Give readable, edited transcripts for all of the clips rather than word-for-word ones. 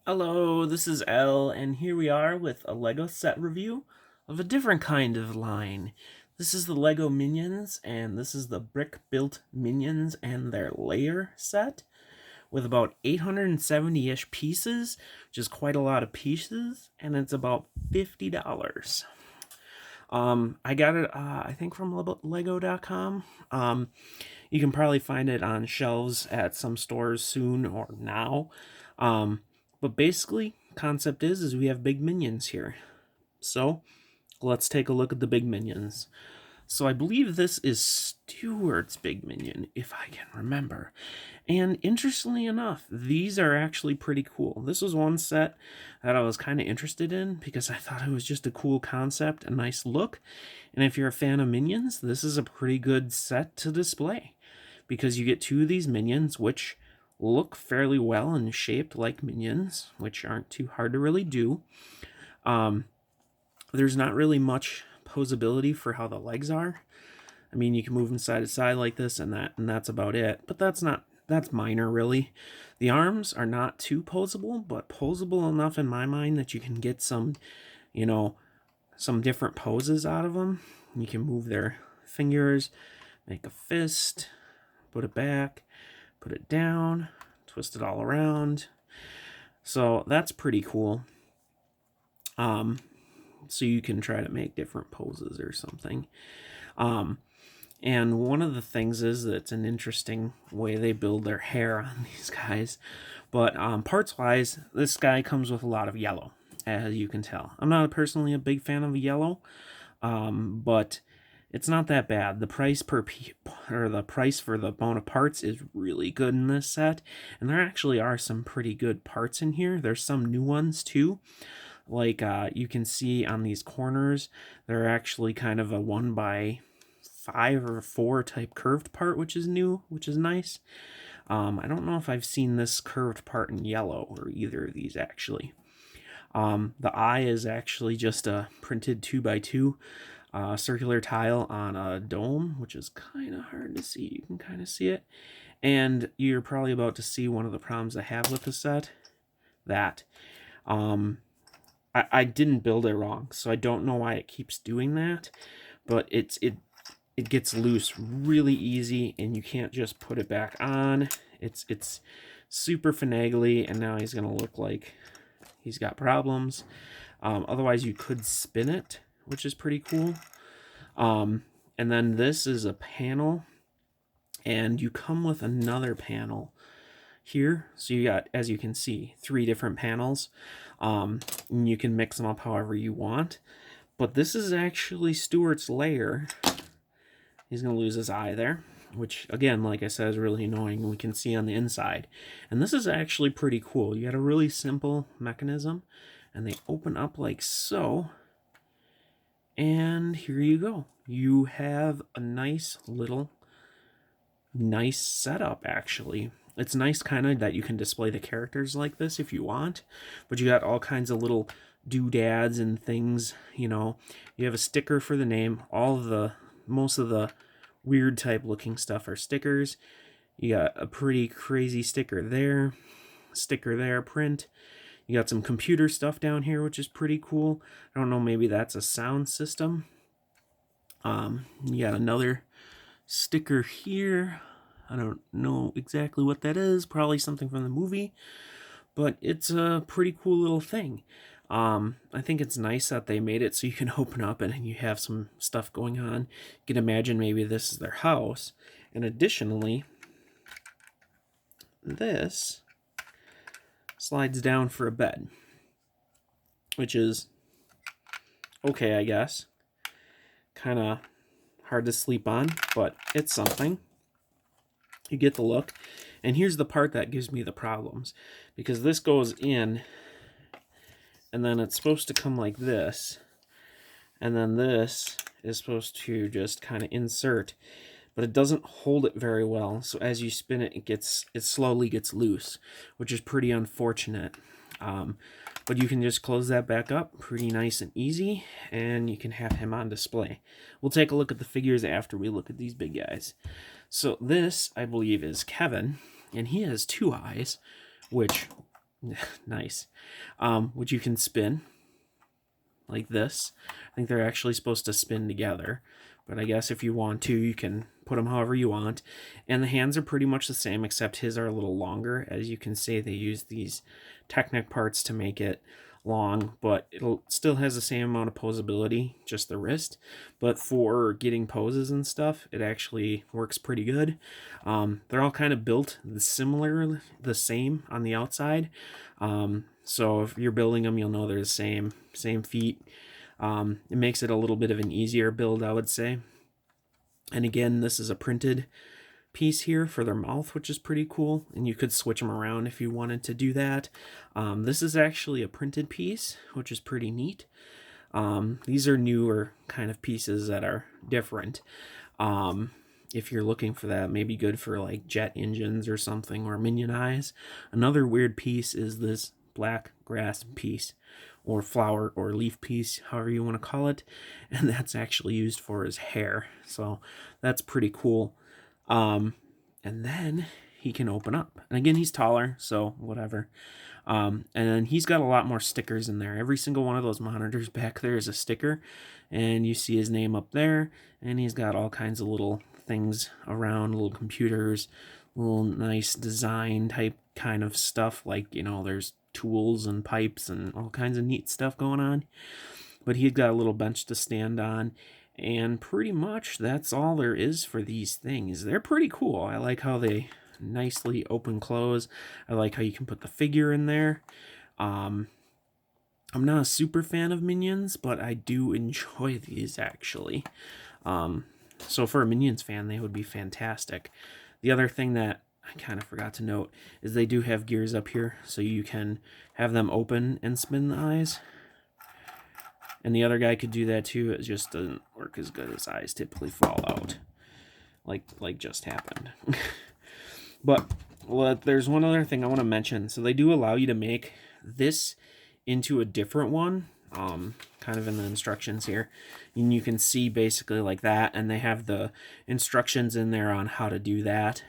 Hello, this is Elle, and here we are with a LEGO set review of a different kind of line. This is the LEGO Minions, and this is the brick-built Minions and their Lair set, with about 870-ish pieces, which is quite a lot of pieces, and it's about $50. I got it, I think from Lego.com. You can probably find it on shelves at some stores soon or now. But basically, concept is we have big minions here. So, let's take a look at the big minions. So I believe this is Stuart's big minion, if I can remember. And interestingly enough, these are actually pretty cool. This was one set that I was kind of interested in because I thought it was just a cool concept, a nice look. And if you're a fan of minions, this is a pretty good set to display because you get two of these minions, which look fairly well and shaped like minions, which aren't too hard to really do. There's not really much posability for how the legs are. I mean, you can move them side to side like this and that's about it. But that's minor really. The arms are not too posable, but posable enough in my mind that you can get some, some different poses out of them. You can move their fingers, make a fist, put it back, put it down, twist it all around. So that's pretty cool. So you can try to make different poses or something. And one of the things is that it's an interesting way they build their hair on these guys. But parts-wise, this guy comes with a lot of yellow, as you can tell. I'm not personally a big fan of yellow, but it's not that bad. The price the price for the amount of parts is really good in this set, and there actually are some pretty good parts in here. There's some new ones too. Like you can see on these corners, they're actually kind of a 1x5 or 4 type curved part, which is new, which is nice. I don't know if I've seen this curved part in yellow or either of these actually. The eye is actually just a printed 2x2 circular tile on a dome, which is kind of hard to see. You can kind of see it. And you're probably about to see one of the problems I have with the set. That. I didn't build it wrong, so I don't know why it keeps doing that, but it gets loose really easy, and you can't just put it back on. It's super finagly, and now he's gonna look like he's got problems. Otherwise, you could spin it, which is pretty cool. And then this is a panel, and you come with another panel here. So you got, as you can see, 3 different panels. And you can mix them up however you want. But this is actually Stuart's Lair. He's going to lose his eye there, which, again, like I said, is really annoying. We can see on the inside. And this is actually pretty cool. You got a really simple mechanism, and they open up like so. And here you go. You have a nice setup, actually. It's nice kind of that you can display the characters like this if you want, but you got all kinds of little doodads and things, you have a sticker for the name. Most of the weird type looking stuff are stickers. You got a pretty crazy sticker there, print. You got some computer stuff down here, which is pretty cool. I don't know, maybe that's a sound system. You got another sticker here. I don't know exactly what that is. Probably something from the movie. But it's a pretty cool little thing. I think it's nice that they made it so you can open up and you have some stuff going on. You can imagine maybe this is their house. And additionally, this slides down for a bed, which is okay, I guess. Kind of hard to sleep on, but it's something. You get the look. And here's the part that gives me the problems, because this goes in and then it's supposed to come like this, and then this is supposed to just kind of insert, but it doesn't hold it very well. So as you spin it, it slowly gets loose, which is pretty unfortunate. But you can just close that back up pretty nice and easy, and you can have him on display. We'll take a look at the figures after we look at these big guys. So this, I believe, is Kevin, and he has 2 eyes, which nice. Which you can spin like this. I think they're actually supposed to spin together, but I guess if you want to, you can put them however you want. And the hands are pretty much the same, except his are a little longer. As you can see, they use these Technic parts to make it long, but it still has the same amount of posability, just the wrist. But for getting poses and stuff, it actually works pretty good. They're all kind of built similar, the same on the outside. So if you're building them, you'll know they're the same feet. It makes it a little bit of an easier build, I would say. And again, this is a printed piece here for their mouth, which is pretty cool, and you could switch them around if you wanted to do that. This is actually a printed piece, which is pretty neat. These are newer kind of pieces that are different. If you're looking for that, maybe good for like jet engines or something, or minion eyes. Another weird piece is this black grass piece, or flower or leaf piece, however you want to call it, and that's actually used for his hair, so that's pretty cool. And then he can open up, and again, he's taller, so whatever. And then he's got a lot more stickers in there. Every single one of those monitors back there is a sticker, and you see his name up there, and he's got all kinds of little things around, little computers, little nice design type kind of stuff, like, you know, there's tools and pipes and all kinds of neat stuff going on. But he's got a little bench to stand on, and pretty much that's all there is for these things. They're pretty cool. I like how they nicely open close. I like how you can put the figure in there. I'm not a super fan of Minions, but I do enjoy these actually. So for a Minions fan, they would be fantastic. The other thing that I kind of forgot to note is they do have gears up here, so you can have them open and spin the eyes. And the other guy could do that too. It just doesn't work as good. His eyes typically fall out, like just happened. But there's one other thing I want to mention. So they do allow you to make this into a different one, kind of in the instructions here. And you can see basically like that, and they have the instructions in there on how to do that.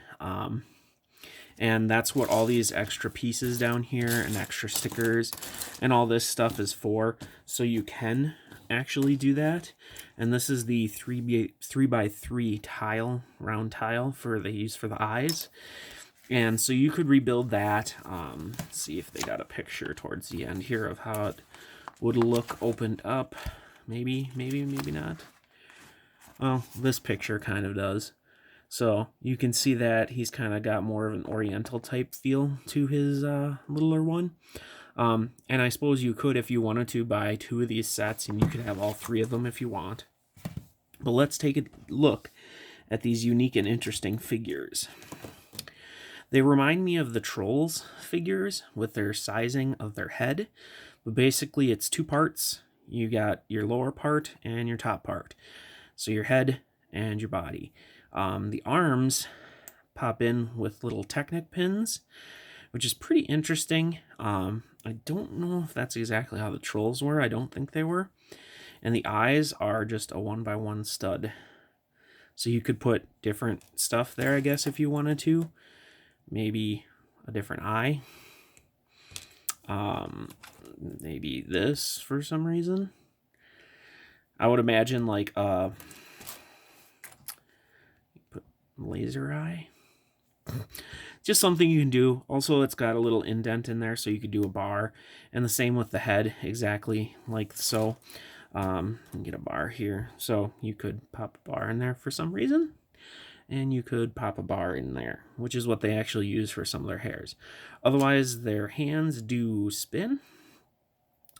And that's what all these extra pieces down here and extra stickers and all this stuff is for. So you can actually do that. And this is the 3x3 tile, round tile for the use for the eyes. And so you could rebuild that. Let's see if they got a picture towards the end here of how it would look opened up. Maybe not. Well, this picture kind of does. So you can see that he's kind of got more of an oriental type feel to his littler one. And I suppose you could, if you wanted to, buy 2 of these sets, and you could have all 3 of them if you want. But let's take a look at these unique and interesting figures. They remind me of the Trolls figures with their sizing of their head. But basically it's 2 parts. You got your lower part and your top part. So your head and your body. The arms pop in with little Technic pins, which is pretty interesting. I don't know if that's exactly how the Trolls were. I don't think they were. And the eyes are just a 1x1 stud. So you could put different stuff there, I guess, if you wanted to. Maybe a different eye. Maybe this for some reason. I would imagine like laser eye. Just something you can do. Also, it's got a little indent in there, so you could do a bar. And the same with the head, exactly like so. Get a bar here. So you could pop a bar in there for some reason. And you could pop a bar in there, which is what they actually use for some of their hairs. Otherwise, their hands do spin.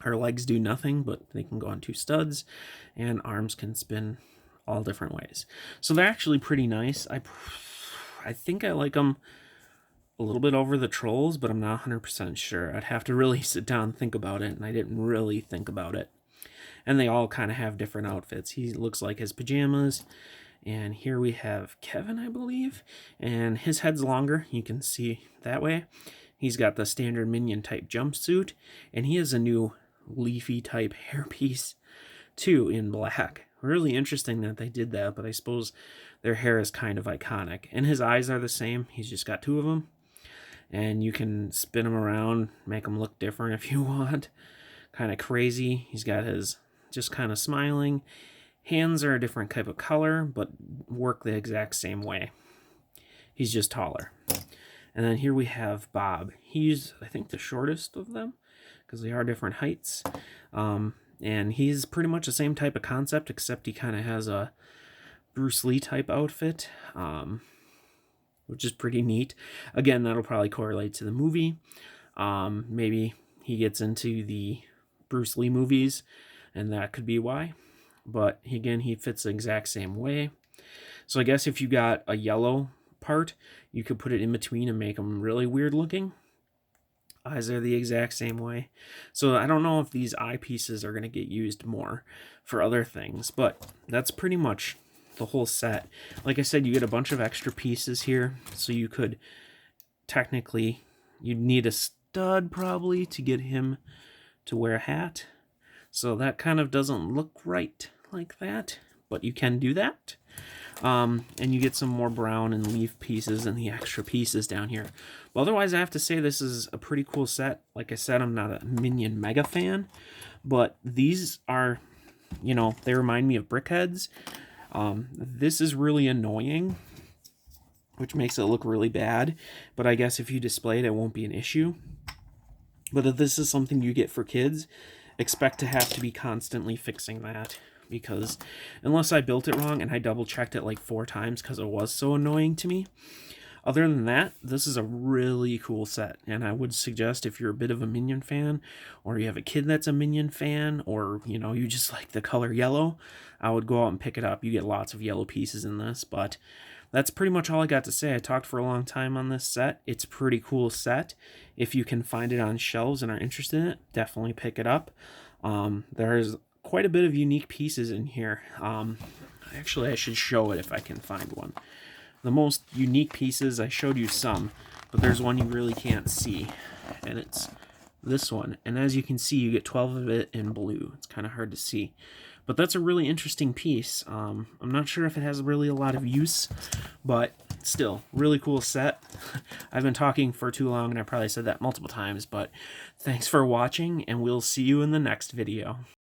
Her legs do nothing, but they can go on 2 studs. And arms can spin all different ways. So they're actually pretty nice. I think I like them a little bit over the Trolls, but I'm not 100% sure. I'd have to really sit down and think about it, and I didn't really think about it. And they all kind of have different outfits. He looks like his pajamas. And here we have Kevin, I believe. And his head's longer. You can see that way. He's got the standard Minion type jumpsuit. And he has a new leafy type hairpiece too in black. Really interesting that they did that, but I suppose their hair is kind of iconic. And his eyes are the same. He's just got 2 of them. and you can spin him around, make him look different if you want. Kind of crazy. He's got his just kind of smiling. Hands are a different type of color, but work the exact same way. He's just taller. And then here we have Bob. He's, I think, the shortest of them because they are different heights. And he's pretty much the same type of concept, except he kind of has a Bruce Lee type outfit, which is pretty neat. Again, that'll probably correlate to the movie. Maybe he gets into the Bruce Lee movies, and that could be why. But again, he fits the exact same way. So I guess if you got a yellow part, you could put it in between and make them really weird looking. Eyes are the exact same way. So I don't know if these eyepieces are going to get used more for other things, but that's pretty much the whole set. Like I said, you get a bunch of extra pieces here, so you could technically, you'd need a stud probably to get him to wear a hat. So that kind of doesn't look right like that, but you can do that. And you get some more brown and leaf pieces and the extra pieces down here. But otherwise, I have to say this is a pretty cool set. Like I said, I'm not a Minion mega fan, but these are, you know, they remind me of Brickheads. This is really annoying, which makes it look really bad. But I guess if you display it, it won't be an issue. But if this is something you get for kids, expect to have to be constantly fixing that. Because unless I built it wrong, and I double checked it like 4 times because it was so annoying to me. Other than that, this is a really cool set, and I would suggest if you're a bit of a Minion fan, or you have a kid that's a Minion fan, or you know, you just like the color yellow, I would go out and pick it up. You get lots of yellow pieces in this, but that's pretty much all I got to say. I talked for a long time on this set. It's a pretty cool set. If you can find it on shelves and are interested in it, definitely pick it up. There's quite a bit of unique pieces in here. Actually, I should show it if I can find one. The most unique pieces, I showed you some, but there's one you really can't see, and it's this one. And as you can see, you get 12 of it in blue. It's kind of hard to see, but that's a really interesting piece. I'm not sure if it has really a lot of use, but still, really cool set. I've been talking for too long, and I probably said that multiple times, but thanks for watching, and we'll see you in the next video.